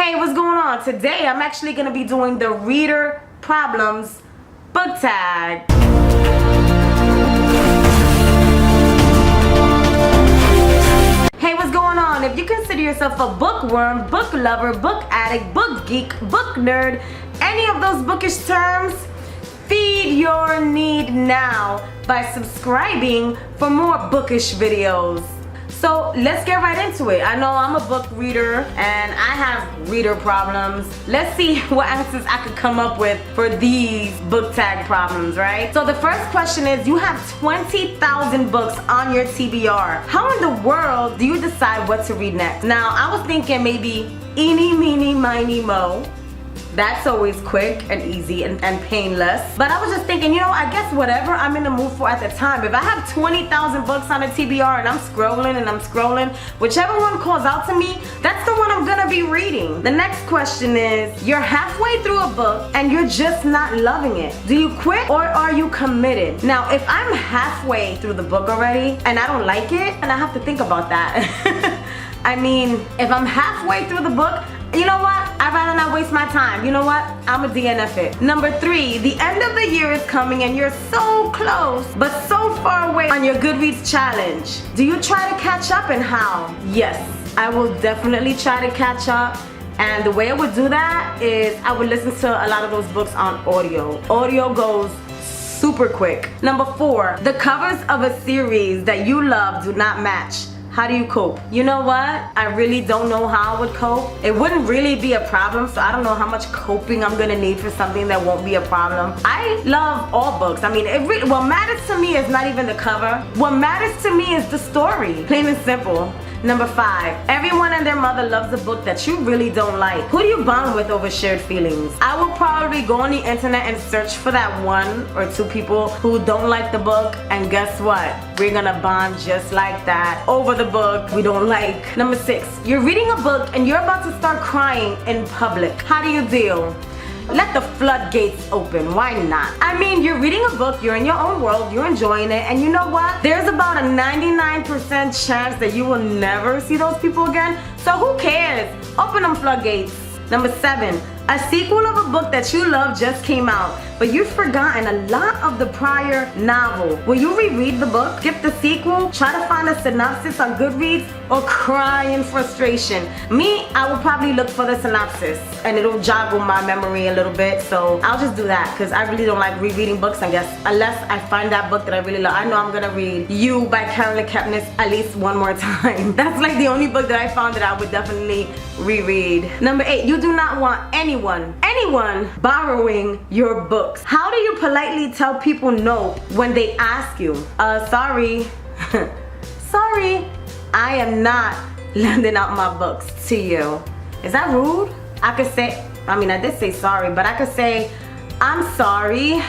Hey, what's going on? Today I'm actually going to be doing the Reader Problems book tag. Hey, what's going on? If you consider yourself a bookworm, book lover, book addict, book geek, book nerd, any of those bookish terms, feed your need now by subscribing for more bookish videos. So let's get right into it. I know I'm a book reader and I have reader problems. Let's see what answers I could come up with for these book tag problems, right? So the first question is, you have 20,000 books on your TBR. How in the world do you decide what to read next? Now, I was thinking maybe eeny, meeny, miny, mo. That's always quick and easy and painless. But I was just thinking, I guess whatever I'm in the mood for at the time. If I have 20,000 books on a TBR and I'm scrolling, whichever one calls out to me, that's the one I'm gonna be reading. The next question is, you're halfway through a book and you're just not loving it. Do you quit or are you committed? Now, if I'm halfway through the book already and I don't like it, and I have to think about that. I mean, if I'm halfway through the book, you know what? I'd rather not waste my time. You know what? I'm a DNF it. Number 3, the end of the year is coming and you're so close, but so far away on your Goodreads challenge. Do you try to catch up and how? Yes, I will definitely try to catch up. And the way I would do that is I would listen to a lot of those books on audio. Audio goes super quick. Number 4, the covers of a series that you love do not match. How do you cope? You know what? I really don't know how I would cope. It wouldn't really be a problem, so I don't know how much coping I'm gonna need for something that won't be a problem. I love all books. I mean, what matters to me is not even the cover. What matters to me is the story. Plain and simple. Number 5, everyone and their mother loves a book that you really don't like. Who do you bond with over shared feelings? I will probably go on the internet and search for that 1 or 2 people who don't like the book, and guess what? We're gonna bond just like that over the book we don't like. Number 6, you're reading a book and you're about to start crying in public. How do you deal? Let the floodgates open. Why not? I mean, you're reading a book, you're in your own world, you're enjoying it, and you know what? There's about a 99% chance that you will never see those people again. So who cares? Open them floodgates. Number 7, a sequel of a book that you love just came out, but you've forgotten a lot of the prior novel. Will you reread the book, skip the sequel, try to find a synopsis on Goodreads, or cry in frustration? Me, I will probably look for the synopsis and it'll joggle my memory a little bit, so I'll just do that because I really don't like rereading books, I guess, unless I find that book that I really love. I know I'm gonna read You by Carolyn Kepnes at least one more time. That's like the only book that I found that I would definitely reread. Number 8, you do not want anyone borrowing your books. How do you politely tell people no when they ask you? Sorry, sorry, I am not lending out my books to you. Is that rude? I could say, I did say sorry, but I could say, I'm sorry,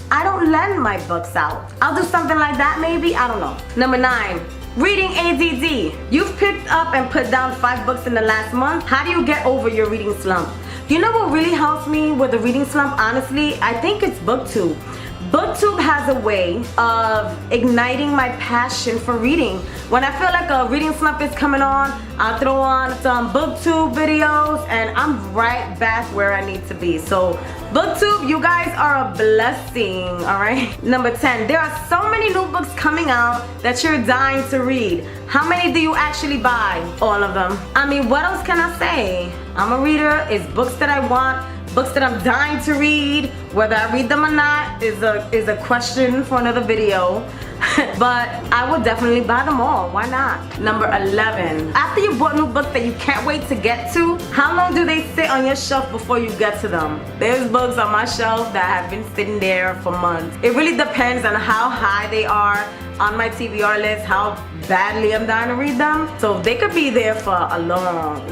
I don't lend my books out. I'll do something like that maybe, I don't know. Number 9, reading ADD. You've picked up and put down 5 books in the last month. How do you get over your reading slump? You know what really helps me with the reading slump, honestly? I think it's BookTube. BookTube has a way of igniting my passion for reading. When I feel like a reading slump is coming on, I'll throw on some BookTube videos and I'm right back where I need to be. So BookTube, you guys are a blessing, alright? Number 10, there are so many new books coming out that you're dying to read. How many do you actually buy? All of them. What else can I say? I'm a reader. It's books that I want, books that I'm dying to read. Whether I read them or not is a question for another video. But I will definitely buy them all. Why not? Number 11. After you bought new books that you can't wait to get to, how long do they sit on your shelf before you get to them? There's books on my shelf that have been sitting there for months. It really depends on how high they are on my TBR list, how badly I'm dying to read them. So they could be there for a long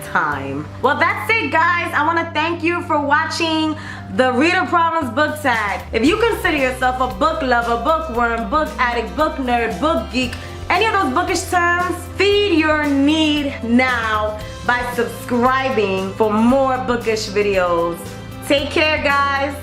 time. Well, that's it, guys. I want to thank you for watching the Reader Problems book tag. If you consider yourself a book lover, bookworm, book addict, book nerd, book geek, any of those bookish terms, feed your need now by subscribing for more bookish videos. Take care, guys.